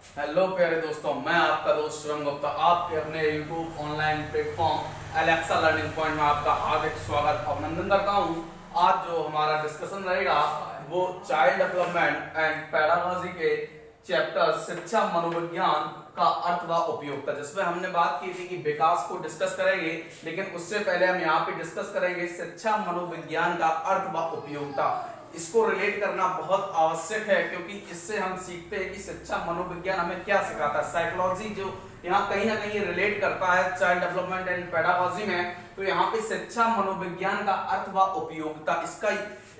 Hello प्यारे दोस्तों, मैं आपका दोस्त शिवम गुप्ता आपके अपने YouTube online platform Alexa learning point में आपका हार्दिक स्वागत अभिनंदन करता हूं। आज जो हमारा डिस्कशन रहेगा वो चाइल्ड डेवलपमेंट एंड पेडागॉजी के चैप्टर शिक्षा मनोविज्ञान का अर्थ व उपयोगिता, जिसमें हमने बात की थी कि विकास को डिस्कस करेंगे, लेकिन उससे पहले हम यहाँ पे डिस्कस करेंगे शिक्षा मनोविज्ञान का अर्थ व उपयोगिता। इसको रिलेट करना बहुत आवश्यक है क्योंकि इससे हम सीखते हैं कि शिक्षा मनोविज्ञान हमें क्या सिखाता है। साइकोलॉजी जो यहाँ कहीं ना कहीं रिलेट करता है चाइल्ड डेवलपमेंट एंड पेडागॉजी में, तो यहाँ पे शिक्षा मनोविज्ञान का अर्थ व उपयोगिता, इसका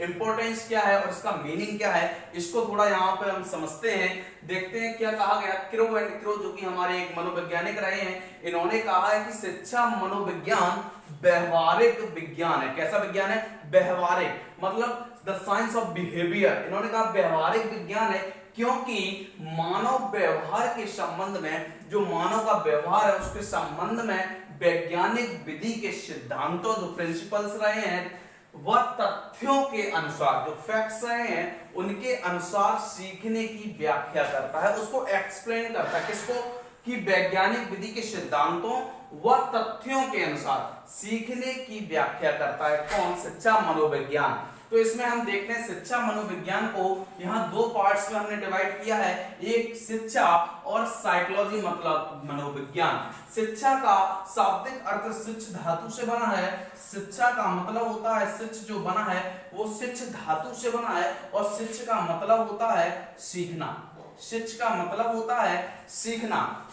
इंपॉर्टेंस क्या है और इसका मीनिंग क्या है, इसको थोड़ा यहाँ पे हम समझते हैं। देखते हैं क्या कहा गया। क्रो एंड क्रो जो कि हमारे एक मनोवैज्ञानिक रहे हैं, इन्होंने कहा है कि शिक्षा मनोविज्ञान व्यवहारिक विज्ञान है। कैसा विज्ञान है? व्यवहारिक, मतलब द साइंस ऑफ बिहेवियर। इन्होंने कहा व्यवहारिक विज्ञान है क्योंकि मानव व्यवहार के संबंध में, जो मानव का व्यवहार है उसके संबंध में वैज्ञानिक विधि के सिद्धांतों, जो प्रिंसिपल्स रहे हैं, वह तथ्यों के अनुसार, जो फैक्ट्स रहे हैं उनके अनुसार सीखने की व्याख्या करता है, उसको एक्सप्लेन करता है। किसको? कि वैज्ञानिक विधि के सिद्धांतों व तथ्यों के अनुसार सीखने की व्याख्या करता है। कौन? शिक्षा मनोविज्ञान। तो इसमें हम देखते हैं शिक्षा मनोविज्ञान को यहाँ दो पार्ट्स में हमने डिवाइड किया है, एक शिक्षा और साइकोलॉजी, मतलब मनोविज्ञान। शिक्षा का शाब्दिक अर्थ शिक्ष धातु से बना है। शिक्षा का मतलब होता है, शिक्ष जो बना है वो शिक्ष धातु से बना है, और शिक्ष का मतलब होता है सीखना। शिक्ष का मतलब होता है सीखना।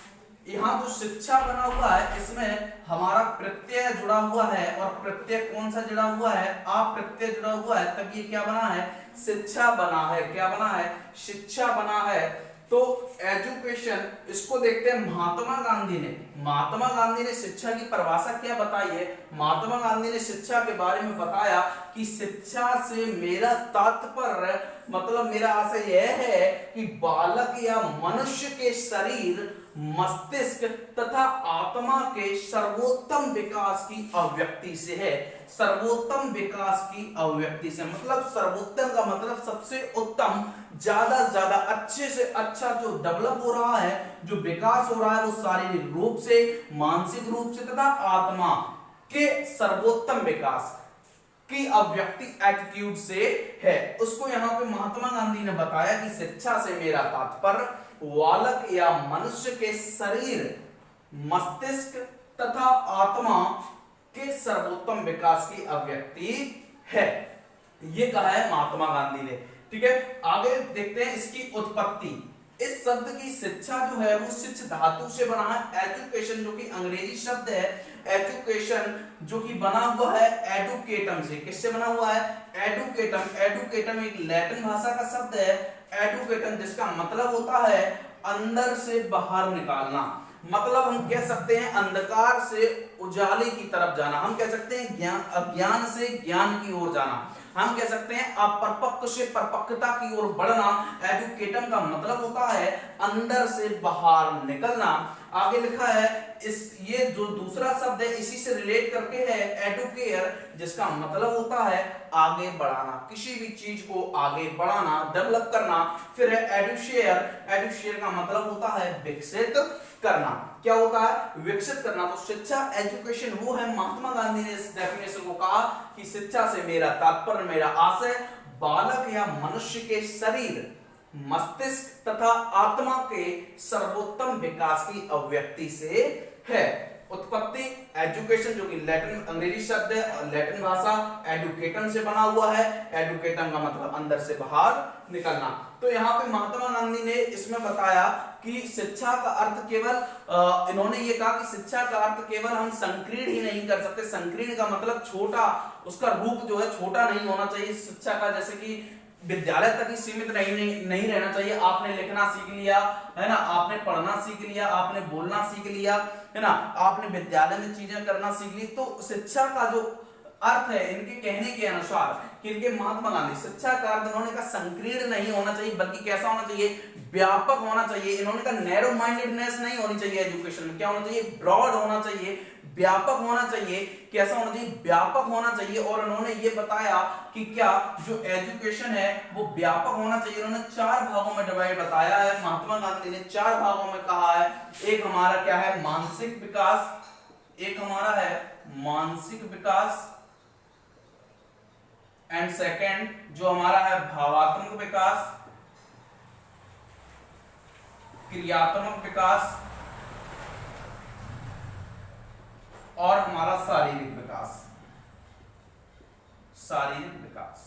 यहाँ जो शिक्षा बना हुआ है इसमें हमारा प्रत्यय जुड़ा हुआ है, और प्रत्यय कौन सा जुड़ा हुआ है? आप प्रत्यय जुड़ा हुआ है, तब ये क्या बना है? शिक्षा बना है। क्या बना है? शिक्षा बना है। तो एजुकेशन, इसको देखते हैं महात्मा गांधी ने। महात्मा गांधी ने शिक्षा की परिभाषा क्या बताई है? महात्मा गांधी ने शिक्षा के बारे में बताया कि शिक्षा से मेरा तात्पर्य, मतलब मेरा आशय यह है कि बालक या मनुष्य के शरीर, मस्तिष्क तथा आत्मा के सर्वोत्तम विकास की अभिव्यक्ति से है। सर्वोत्तम विकास की अभिव्यक्ति से, मतलब सर्वोत्तम का मतलब सबसे उत्तम, ज्यादा से ज्यादा, अच्छे से अच्छा जो डेवलप हो रहा है, जो विकास हो रहा है, वो शारीरिक रूप से, मानसिक रूप से तथा आत्मा के सर्वोत्तम विकास की अभिव्यक्ति एटीट्यूड से है। उसको यहाँ पे महात्मा गांधी ने बताया कि शिक्षा से मेरा तात्पर्य बालक या मनुष्य के शरीर, मस्तिष्क तथा आत्मा के सर्वोत्तम विकास की अभिव्यक्ति है। ये कहा है महात्मा गांधी ने। ठीक है, आगे देखते हैं इसकी उत्पत्ति। इस शब्द की शिक्षा जो है वो शिक्ष धातु से बना है। एजुकेशन जो कि अंग्रेजी शब्द है, एजुकेशन जो कि बना हुआ है एडुकेटम से। किससे बना हुआ है? एडुकेटम। एडुकेटम एक लैटिन भाषा का शब्द है, एडुकेटम, जिसका मतलब होता है अंदर से बाहर निकालना। मतलब हम कह सकते हैं अंधकार से उजाले की तरफ जाना, हम कह सकते हैं ज्ञान, अज्ञान से ज्ञान की ओर जाना, हम कह सकते हैं अपरिपक्व से परिपक्वता की ओर बढ़ना। एडुकेटम का मतलब होता है अंदर से बाहर निकलना। आगे लिखा है ये जो दूसरा शब्द है इसी से रिलेट करके है एडुकेयर, जिसका मतलब होता है आगे बढ़ाना, किसी भी चीज को आगे बढ़ाना, डेवलप करना। फिर है एडुशेयर। एडुशेयर का मतलब होता है विकसित करना। क्या होता है? विकसित करना। तो शिक्षा, एजुकेशन वो है। महात्मा गांधी ने इस डेफिनेशन को कहा कि शिक्षा से मेरा तात्पर्य, मेरा आशय बालक या मनुष्य के शरीर, मस्तिष्क तथा आत्मा के सर्वोत्तम विकास की अभिव्यक्ति से है। उत्पत्ति, एजुकेशन जो कि लैटिन अंग्रेजी शब्द है, लैटिन भाषा, एडुकेटम से बना हुआ है। एडुकेटम का मतलब अंदर से बाहर निकलना। तो यहाँ पे महात्मा गांधी ने इसमें बताया कि शिक्षा का अर्थ केवल, इन्होंने ये कहा कि शिक्षा का अर्थ केवल हम संकीर्ण ही नहीं कर सकते। संकीर्ण का मतलब छोटा, उसका रूप जो है छोटा नहीं होना चाहिए शिक्षा का, जैसे कि विद्यालय तक ही सीमित नहीं रहना चाहिए। आपने लिखना सीख लिया है ना, आपने पढ़ना सीख लिया, आपने बोलना सीख लिया है ना, आपने विद्यालय में चीजें करना सीख ली, तो शिक्षा का जो अर्थ है इनके कहने के अनुसार कि इनके महात्मा गांधी शिक्षा का अर्थ इन्होंने कहा संकीर्ण नहीं होना चाहिए, बल्कि कैसा होना चाहिए, व्यापक होना चाहिए। इन्होंने कहा नैरो माइंडेडनेस नहीं होनी चाहिए एजुकेशन में, क्या होना चाहिए, ब्रॉड होना चाहिए, व्यापक होना चाहिए। कैसा होना चाहिए, व्यापक होना चाहिए। और उन्होंने ये बताया कि क्या जो एजुकेशन है वो व्यापक होना चाहिए। उन्होंने 4 भागों में डिवाइड बताया है, महात्मा गांधी ने 4 भागों में कहा है। एक हमारा क्या है, मानसिक विकास, एक हमारा है मानसिक विकास, एंड सेकंड जो हमारा है भावात्मक विकास, क्रियात्मक विकास, और हमारा शारीरिक विकास। शारीरिक विकास,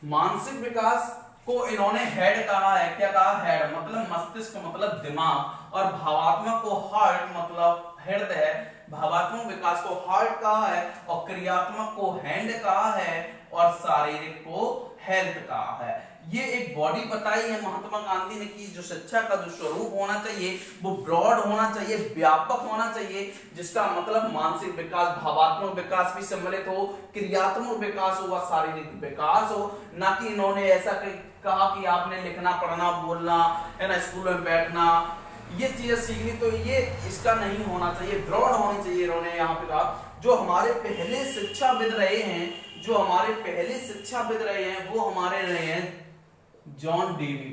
मानसिक विकास को इन्होंने हेड कहा है। क्या कहा, हेड मतलब मस्तिष्क मतलब दिमाग, और भावात्मक को हार्ट मतलब हृदय। भावात्मक विकास को हार्ट कहा है, और क्रियात्मक को हैंड कहा है, और शारीरिक को हेल्थ कहा है। ये एक बॉडी बताई है महात्मा गांधी ने कि जो शिक्षा का जो स्वरूप होना चाहिए वो ब्रॉड होना चाहिए, व्यापक होना चाहिए, जिसका मतलब मानसिक विकास, भावात्मक विकास भी सम्मिलित हो, क्रियात्मक विकास हो, व शारीरिक विकास हो। ना कि इन्होंने ऐसा कहा कि आपने लिखना पढ़ना बोलना है ना, स्कूल में बैठना, ये चीजें सीखनी, तो ये इसका नहीं होना चाहिए, ब्रॉड होनी चाहिए। इन्होंने यहाँ पे कहा जो हमारे पहले शिक्षाविद रहे हैं, जो हमारे पहले शिक्षाविद रहे हैं वो हमारे रहे हैं जॉन डेवी।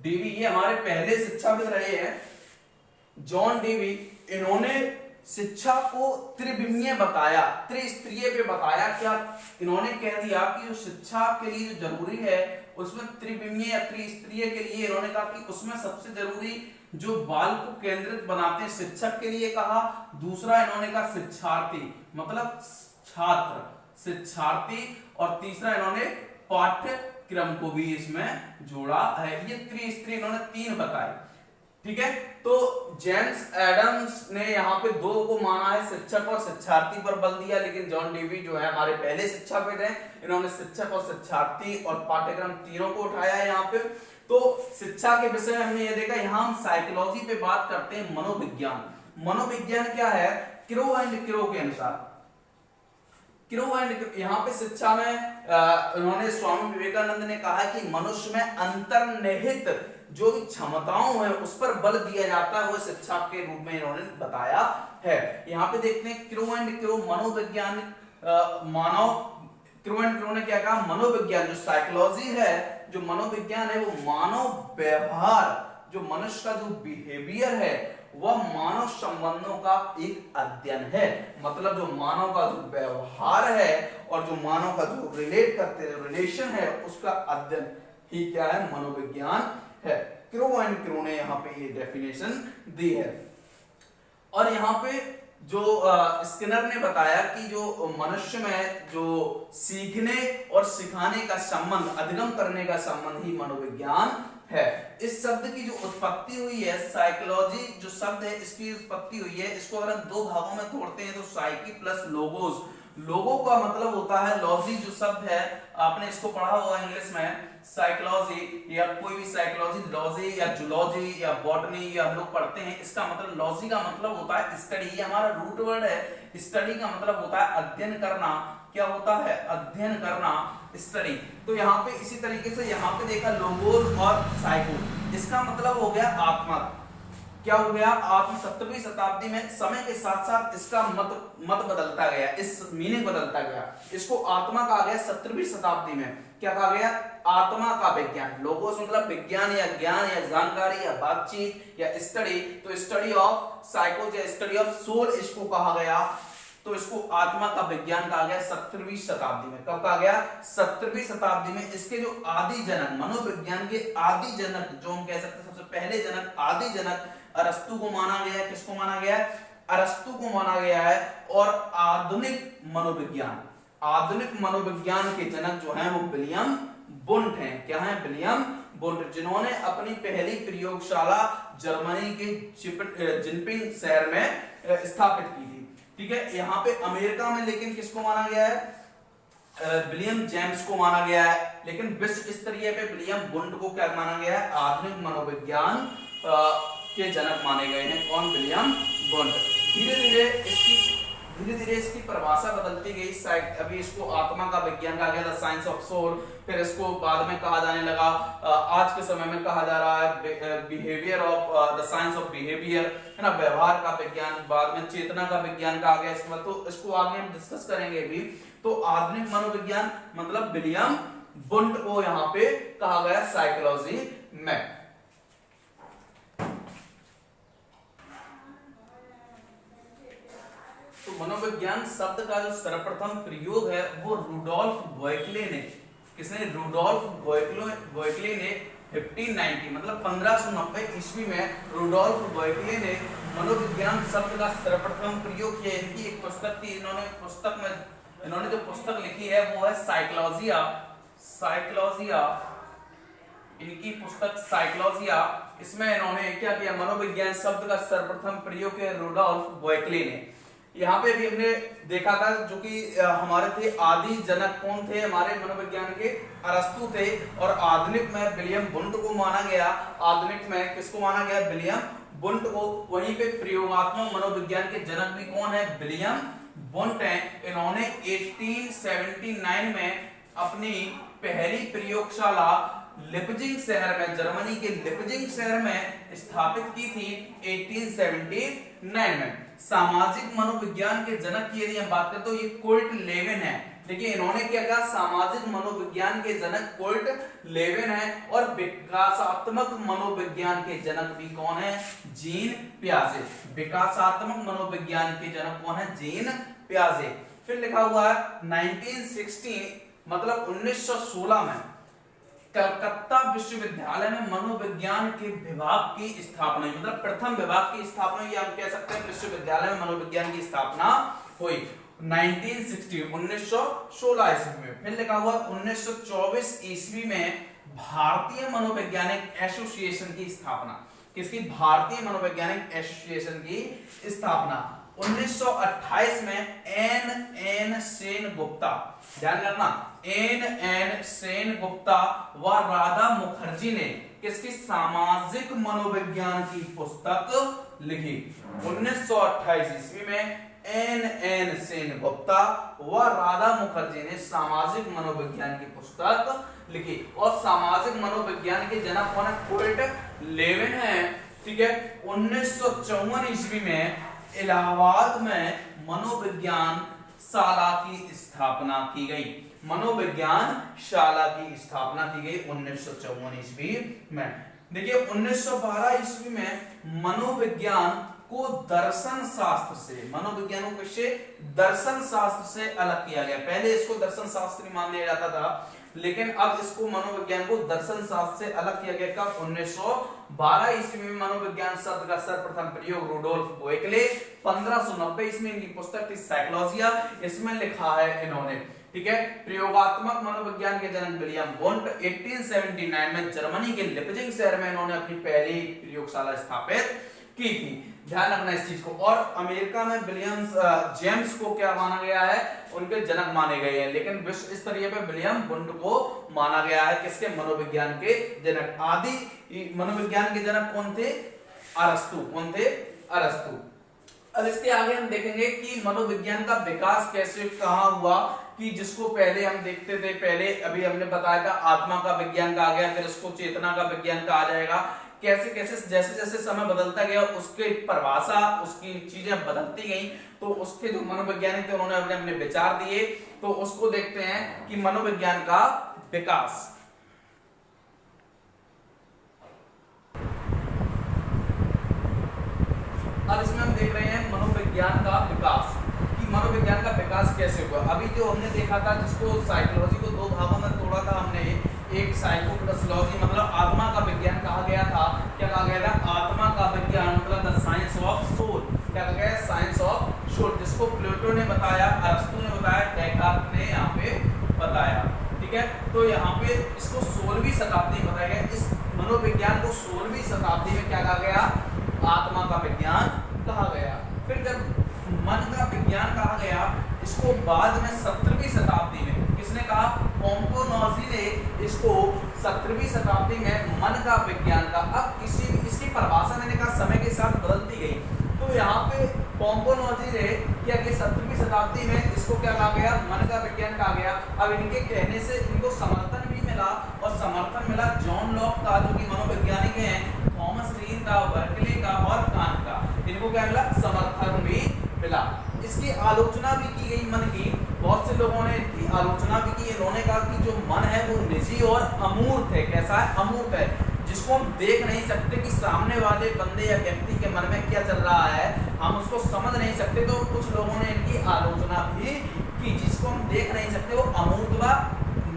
डेवी ये हमारे पहले शिक्षाविद रहे हैं, जॉन डेवी। इन्होंने शिक्षा को त्रिविमीय बताया, त्रिस्तरीय पे बताया। क्या इन्होंने कह दिया कि जो शिक्षा के लिए जो जरूरी है उसमें त्रिविमीय या त्रिस्तरीय के लिए इन्होंने कहा कि उसमें सबसे जरूरी जो बाल को केंद्रित बनाते हैं शिक्षक के लिए कहा। दूसरा इन्होंने कहा शिक्षार्थी मतलब छात्र, शिक्षार्थी, और तीसरा इन्होंने पाठ्यक्रम को भी इसमें जोड़ा है। ये त्रिस्तरीय इन्होंने 3 बताए, ठीक है। तो जेम्स एडम्स ने यहाँ पे 2 को माना है, शिक्षक और शिक्षार्थी पर बल दिया, लेकिन जॉन डेवी जो है हमारे पहले शिक्षाविद हैं, इन्होंने शिक्षक और शिक्षार्थी और पाठ्यक्रम तीनों को उठाया है यहाँ पे। तो शिक्षा के विषय में हमने ये देखा। यहाँ हम साइकोलॉजी पे बात करते हैं, मनोविज्ञान। मनोविज्ञान क्या है, क्रो एंड क्रो के अनुसार, क्रो एंड यहाँ पे शिक्षा में उन्होंने स्वामी विवेकानंद ने कहा कि मनुष्य में अंतर्निहित जो भी क्षमताओं है उस पर बल दिया जाता है, वो शिक्षा के रूप में इन्होंने बताया है। यहाँ पे देखते हैं क्रो एंड क्रो मनोविज्ञान, मानव, क्रो एंड क्रो ने क्या कहा, मनोविज्ञान जो साइकोलॉजी है, जो मनोविज्ञान है वो मानव व्यवहार, जो मनुष्य का जो बिहेवियर है वह मानव संबंधों का एक अध्ययन है। मतलब जो मानव का जो व्यवहार है और जो मानव का जो रिलेट करते हैं रिलेशन है उसका अध्ययन ही क्या है, मनोविज्ञान है। क्रो एंड क्रो ने यहाँ पे ये डेफिनेशन दी है। और यहाँ पे जो स्किनर ने बताया कि जो मनुष्य में जो सीखने और सिखाने का संबंध, अधिगम करने का संबंध ही मनोविज्ञान है। इस शब्द की जो उत्पत्ति हुई है, साइकोलॉजी जो शब्द है इसकी उत्पत्ति हुई है, इसको अगर हम 2 भागों में तोड़ते हैं तो साइकी प्लस लोगोस। लोगो का मतलब होता है लॉजी, जो शब्द है आपने इसको पढ़ा होगा इंग्लिश में, साइकोलॉजी या कोई भी साइकोलॉजी, लॉजी या जूलॉजी या बॉटनी या हम लोग पढ़ते हैं, इसका मतलब लॉजी का मतलब होता है स्टडी, ये हमारा रूट वर्ड है। स्टडी का मतलब होता है अध्ययन करना। क्या होता है, अध्ययन करना, स्टडी। तो यहाँ पे इसी तरीके से यहाँ पे देखा लोगोस और साइको, इसका मतलब हो गया आत्मा। क्या हो गया, आत्म 17वीं शताब्दी में समय के साथ साथ इसका मत बदलता गया, इस मीनिंग बदलता गया। इसको आत्मा कहा गया 17वीं शताब्दी में। क्या कहा गया, आत्मा का विज्ञान। लोगोस मतलब विज्ञान या ज्ञान या जानकारी या बातचीत या स्टडी, तो स्टडी ऑफ साइको या स्टडी ऑफ सोल इसको कहा गया। तो इसको आत्मा का विज्ञान कहा गया 17वीं शताब्दी में। कब कहा गया, 17वीं शताब्दी में। इसके जो आदि जनक, मनोविज्ञान के आदि जनक जो हम कह सकते हैं, सबसे पहले जनक, आदि जनक अरस्तु को माना गया है। किसको माना गया है, अरस्तु को माना गया है। और आधुनिक मनोविज्ञान, आधुनिक मनोविज्ञान के जनक जो हैं वो विलियम वुंट हैं। क्या है, विलियम वुंट, जिन्होंने अपनी पहली प्रयोगशाला जर्मनी के जिनपिंग शहर में स्थापित की थी। ठीक है, यहाँ पे अमेरिका में लेकिन किसको माना गया है, विलियम जेम्स को माना गया है। लेकिन विश्व स्तरीय पे विलियम वुंट को क्या माना गया है, आधुनिक मनोविज्ञान के जनक माने गए हैं। कौन, विलियम बुंट। धीरे धीरे इसकी परिभाषा बदलती गई। अभी इसको आत्मा का विज्ञान कहा गया था, साइंस ऑफ सोल। फिर इसको बाद में कहा जाने लगा, आज के समय में कहा जा रहा है behaviour of the science of behaviour, है ना, व्यवहार का विज्ञान। बाद में चेतना का विज्ञान कहा गया इसके बाद। तो इसको आगे हम डिस्कस करेंगे भी। तो आधुनिक मनोविज्ञान मतलब विलियम बुंट को यहाँ पे कहा गया साइकोलॉजी में। तो मनोविज्ञान शब्द का जो सर्वप्रथम प्रयोग है वो रुडोल्फ बॉयक्ले ने, किसने, रुडोल्फ बॉयक्ले ने 1590 मतलब 1590 ईस्वी में रुडोल्फ बॉयक्ले ने मनोविज्ञान शब्द का सर्वप्रथम प्रयोग किया। इनकी एक पुस्तक थी, इन्होंने जो पुस्तक लिखी है वो है साइकोलॉजिया। इनकी पुस्तक साइकोलॉजिया, इसमें इन्होंने क्या किया, मनोविज्ञान शब्द का सर्वप्रथम प्रयोग किया रुडोल्फ बॉयक्ले ने। यहाँ पे भी हमने देखा था जो कि हमारे थे आदि जनक कौन थे हमारे मनोविज्ञान के, अरस्तु थे। और आधुनिक में विलियम बुंट को माना गया। आधुनिक में किसको माना गया, विलियम बुंट को। वहीं पे प्रयोगात्मक मनोविज्ञान के जनक भी कौन है, विलियम बुंट है। इन्होंने 1879 में अपनी पहली प्रयोगशाला लिपजिंग शहर में, जर्मनी के लिपजिंग शहर में स्थापित की थी 1879 में। सामाजिक मनोविज्ञान के जनक की यदि हम बात करें तो ये कुर्ट लेविन है। देखिए इन्होंने क्या कहा, सामाजिक मनोविज्ञान के जनक कुर्ट लेविन है। और विकासात्मक मनोविज्ञान के जनक भी कौन है, जीन पियाजे। विकासात्मक मनोविज्ञान के जनक कौन है, जीन पियाजे। फिर लिखा हुआ है 1916 मतलब 1916 में कलकत्ता विश्वविद्यालय में मनोविज्ञान के विभाग की स्थापना हुई। मतलब प्रथम विभाग की स्थापना हुई, हम कह सकते हैं विश्वविद्यालय में मनोविज्ञान की स्थापना हुई 1916 ईस्वी में। फिर लिखा हुआ 1924 ईस्वी में भारतीय मनोवैज्ञानिक एसोसिएशन की स्थापना। किसकी, भारतीय मनोवैज्ञानिक एसोसिएशन की स्थापना। 1928 में एन सेन गुप्ता, ध्यान रखना, एन सेन गुप्ता व राधा मुखर्जी ने किसकी, सामाजिक मनोविज्ञान की पुस्तक लिखी। 1928 ईस्वी में एन सेन गुप्ता व राधा मुखर्जी ने सामाजिक मनोविज्ञान की पुस्तक लिखी। और सामाजिक मनोविज्ञान के जनक कौन है, कुर्ट लेविन है। ठीक है। 1954 ईस्वी में इलाहाबाद में मनोविज्ञान शाला की स्थापना की गई। मनोविज्ञान शाला की स्थापना की गई 1954 ईस्वी में। देखिए 1912 ईस्वी में मनोविज्ञान को दर्शन शास्त्र से, मनोविज्ञान को किससे, दर्शन शास्त्र से अलग किया गया। पहले इसको दर्शन शास्त्र मान लिया जाता था, लेकिन अब इसको मनोविज्ञान को दर्शन शास्त्र से अलग किया गया। कब, 1912 ईस्वी में मनोविज्ञान शब्द का सर्वप्रथम प्रयोग रुडोल्फ बॉयक्ले। 1590 ईस्वी में इनकी पुस्तक थी साइकोलॉजिया, इसमें लिखा है इन्होंने, ठीक है, प्रयोगात्मक मनोविज्ञान के जनक विलियम बुंट 1879 में जर्मनी के लिपजिंग शहर में इन्होंने अपनी पहली प्रयोगशाला स्थापित की थी। ध्यान रखना इस चीज को। और अमेरिका में विलियम जेम्स को क्या माना गया है, उनके जनक माने गए हैं, लेकिन विश्व स्तरीय पे विलियम बुंट को माना गया है। किसके, मनोविज्ञान के जनक। आदि मनोविज्ञान के जनक कौन थे, अरस्तु। कौन थे, अरस्तु। अब इसके आगे हम देखेंगे कि मनोविज्ञान का विकास कैसे कहाँ हुआ, कि जिसको पहले हम देखते थे, पहले अभी हमने बताया था आत्मा का विज्ञान कहा गया, फिर इसको चेतना का विज्ञान कहा जाएगा। कैसे कैसे जैसे जैसे समय बदलता गया उसके परिभाषा, उसकी चीजें बदलती गई, तो उसके जो मनोवैज्ञानिक थे उन्होंने अपने अपने विचार दिए। तो उसको देखते हैं कि मनोविज्ञान का विकास। अब इसमें हम देख रहे हैं मनोविज्ञान का विकास, कि मनोविज्ञान का विकास कैसे हुआ। अभी जो हमने देखा था, जिसको साइकोलॉजी को दो भागों में तोड़ा था हमने, एक साइकोपैथोलॉजी मतलब आत्मा का विज्ञान कहा गया था। क्या कहा गया था, आत्मा का विज्ञान मतलब द साइंस ऑफ सोल। क्या कहा गया, साइंस ऑफ सोल, जिसको प्लेटो ने बताया, अरस्तु ने बताया, डेकार्ट ने यहाँ पे बताया। ठीक है, तो यहाँ पे इसको 16वीं शताब्दी में बताया गया। इस मनोविज्ञान को 16वीं शताब्दी में क्या कहा गया, आत्मा का विज्ञान कहा गया। फिर जब मन का विज्ञान कहा गया, इसको बाद में 17वीं शताब्दी में किसने कहा, पोम्पोनोजी ने इसको 17वीं शताब्दी में मन का विज्ञान का। अब किसी इसकी परिभाषा मैंने कहा समय के साथ बदलती गई, तो तो यहाँ पे पोम्पोनोजी ने क्या कि 17वीं शताब्दी में इसको क्या कहा गया, मन का विज्ञान कहा गया। अब इनके कहने से इनको समर्थन भी मिला, और समर्थन मिला जॉन लॉक का जो कि मनोवैज्ञानिक हैं, थॉमस रीन का, बर्कले का और कांट का, इनको क्या मिला, समर्थन भी मिला। इसकी आलोचना भी की गई मन की, बहुत से लोगों ने इसकी आलोचना भी की। इन्होंने कहा कि जो मन है वो निजी और अमूर्त है। कैसा है, अमूर्त है, जिसको हम देख नहीं सकते कि सामने वाले बंदे या व्यक्ति के मन में क्या चल रहा है, हम उसको समझ नहीं सकते। तो कुछ लोगों ने इनकी आलोचना भी की, जिसको हम देख नहीं सकते वो अमूर्त व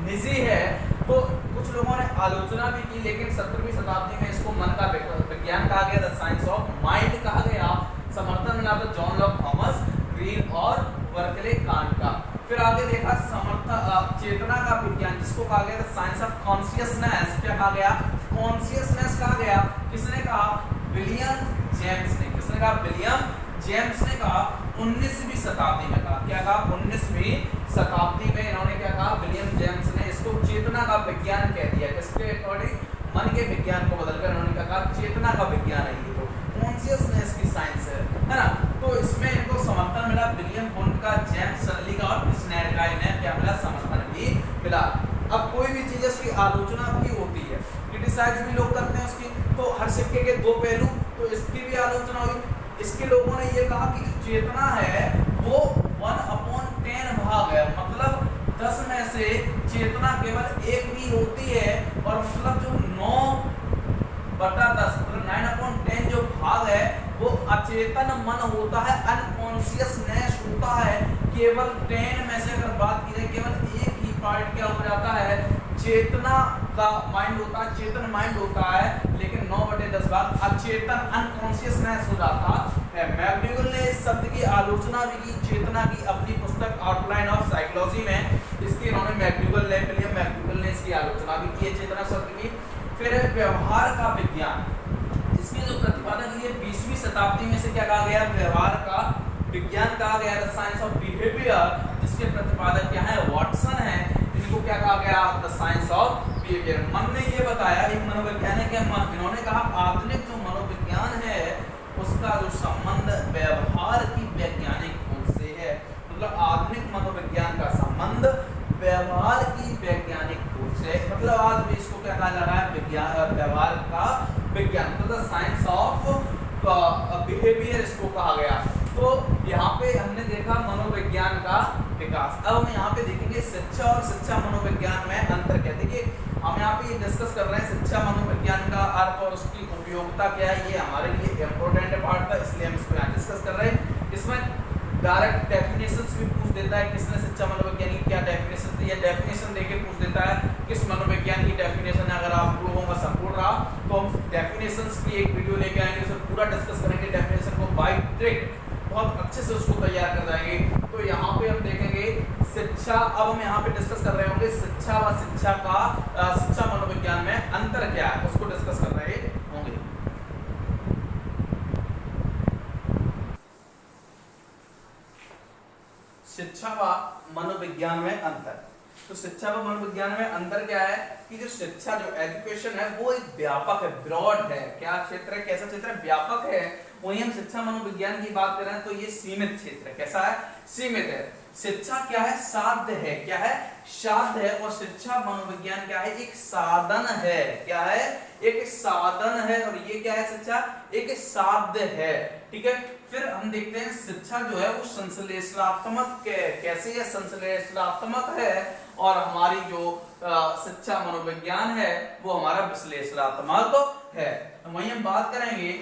निजी है। तो कुछ लोगों ने आलोचना भी की, लेकिन 17वीं शताब्दी में इसको मन का विज्ञान कहा गया, द साइंस ऑफ माइंड कहा गया। समर्थन मिला था जॉन लॉक, थॉमस रीन और बर्कले, कांट का। फिर आगे देखा चेतना का विज्ञान, जिसको कहा गया द साइंस ऑफ कॉन्शियसनेस। क्या कहा गया, कॉन्शियसनेस कहा गया। किसने कहा, विलियम जेम्स ने। किसने कहा, विलियम जेम्स ने कहा 19वीं शताब्दी में कहा। क्या कहा, 19वीं शताब्दी में इन्होंने क्या कहा, विलियम जेम्स ने इसको चेतना का विज्ञान कह दिया। किसके अकॉर्डिंग, मन के विज्ञान को बदलकर इन्होंने क्या कहा, चेतना का विज्ञान है ये, तो कॉन्शियसनेस की साइंस है ना। तो इसमें इनको समर्थन मिला विलियम वुंड का, जेम्स सर्ली का और क्रिस्नेर का, इन्हें क्या मिला, समर्थन भी मिला। अब कोई भी चीज उसकी आलोचना भी होती है, क्रिटिसाइज भी लोग करते हैं उसकी, तो हर सिक्के के दो पहलू, तो इसकी भी आलोचना हुई। इसके लोगों ने ये कहा कि जो चेतना है वो 1/10 भाग है, मतलब 10 में से चेतना केवल एक ही होती है, और मतलब जो 9/10 मतलब 9/10 जो भाग है वो अचेतन मन होता है, अनकॉन्शियसनेस होता है। केवल 10 में से अगर बात की जाए, केवल एक ही पार्ट क्या हो जाता है, चेतना का माइंड होता है, चेतन माइंड होता है, लेकिन 9/10 भाग अचेतन अनकॉन्शियसनेस हो जाता है। मैक्डूगल ने इस शब्द की आलोचना भी की, चेतना की, अपनी पुस्तक आउटलाइन ऑफ साइकोलॉजी में। इसकी इन्होंने विलियम मैक्डूगल ने इसकी आलोचना भी की है, चेतना शब्द की। फिर है व्यवहार का विज्ञान, इसके जो प्रतिपादक ये 20वीं शताब्दी में से क्या कहा गया, व्यवहार का विज्ञान कहा गया, द साइंस ऑफ बिहेवियर, जिसके प्रतिपादक क्या है, वाटसन है। इनको क्या कहा गया, द साइंस ऑफ बिहेवियर। मन ने ये बताया, एक मनोवैज्ञानिक है, इन्होंने कहा आधुनिक जो मनोविज्ञान है उसका जो संबंध व्यवहार की वैज्ञानिक खोज से है। मतलब आधुनिक मनोविज्ञान का संबंध व्यवहार की वैज्ञानिक खोज से, मतलब आज भी इसको क्या कहा जा रहा है, विज्ञान, व्यवहार का विज्ञान, मतलब साइंस ऑफ बिहेवियर इसको कहा गया। तो यहाँ पे हमने देखा मनोविज्ञान का विकास। अब हम यहाँ पे देखेंगे शिक्षा और शिक्षा मनोविज्ञान में अंतर क्या है। देखिए हम यहाँ पे ये डिस्कस कर रहे हैं शिक्षा मनोविज्ञान का अर्थ और उसकी उपयोगिता क्या है, ये हमारे लिए इम्पोर्टेंट पार्ट था, इसलिए हम इसको यहाँ डिस्कस कर रहे हैं। इसमें डायरेक्ट डेफिनेशंस भी पूछ देता है, किसने शिक्षा मनोविज्ञान की क्या डेफिनेशन दी है, डेफिनेशन देके पूछ देता है किस मनोविज्ञान की डेफिनेशन है। अगर आप लोगों का सपोर्ट रहा तो हम डेफिनेशंस की एक वीडियो लेके आएंगे, उसमें पूरा डिस्कस करेंगे डेफिनेशन को बाय ट्रिक, बहुत अच्छे से उसको तैयार कर जाएंगे। तो यहाँ पे हम देखेंगे शिक्षा, अब हम यहाँ पे डिस्कस कर रहे होंगे शिक्षा व शिक्षा का शिक्षा मनोविज्ञान में अंतर क्या है, उसको डिस्कस कर रहे होंगे। शिक्षा व मनोविज्ञान में अंतर। तो शिक्षा व मनोविज्ञान में अंतर क्या है कि जो शिक्षा, जो एजुकेशन है वो एक व्यापक है, ब्रॉड है। क्या क्षेत्र है, कैसा क्षेत्र है, व्यापक है। वहीं हम शिक्षा मनोविज्ञान की बात कर रहे हैं तो ये सीमित क्षेत्र है। कैसा है, सीमित है। शिक्षा क्या है, साध्य है। क्या है, साध्य है। और शिक्षा मनोविज्ञान क्या है, एक साधन है। क्या है, एक साधन है। और ये क्या है, शिक्षा एक साध्य है। ठीक है। फिर हम देखते हैं शिक्षा जो है वो संश्लेषणात्मक कैसे है, संश्लेषणात्मक है। और हमारी जो शिक्षा मनोविज्ञान है वो हमारा विश्लेषणात्मक है। वहीं हम बात करेंगे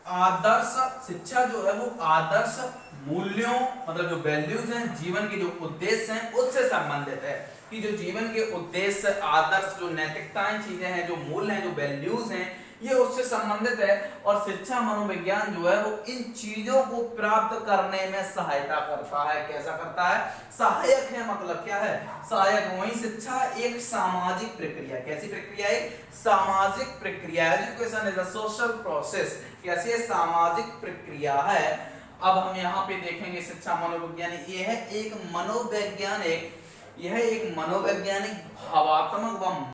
आदर्श शिक्षा जो है वो आदर्श मूल्यों, मतलब जो वैल्यूज हैं, जीवन के जो उद्देश्य हैं उससे संबंधित है। कि जो जीवन के उद्देश्य, आदर्श, जो नैतिकताएं चीजें हैं, जो मूल्य हैं, जो वैल्यूज हैं, ये उससे संबंधित है। और शिक्षा मनोविज्ञान जो है वो इन चीजों को प्राप्त करने में सहायता करता है। कैसा करता है, सहायक है। मतलब क्या है, सहायक। वहीं शिक्षा एक सामाजिक प्रक्रिया, कैसी प्रक्रिया है, सामाजिक प्रक्रिया। Education is a social process. कैसी है, सामाजिक प्रक्रिया है। अब हम यहाँ पे देखेंगे शिक्षा मनोविज्ञान, ये है एक मनोवैज्ञानिक, यह एक मनोवैज्ञानिक भावात्मक व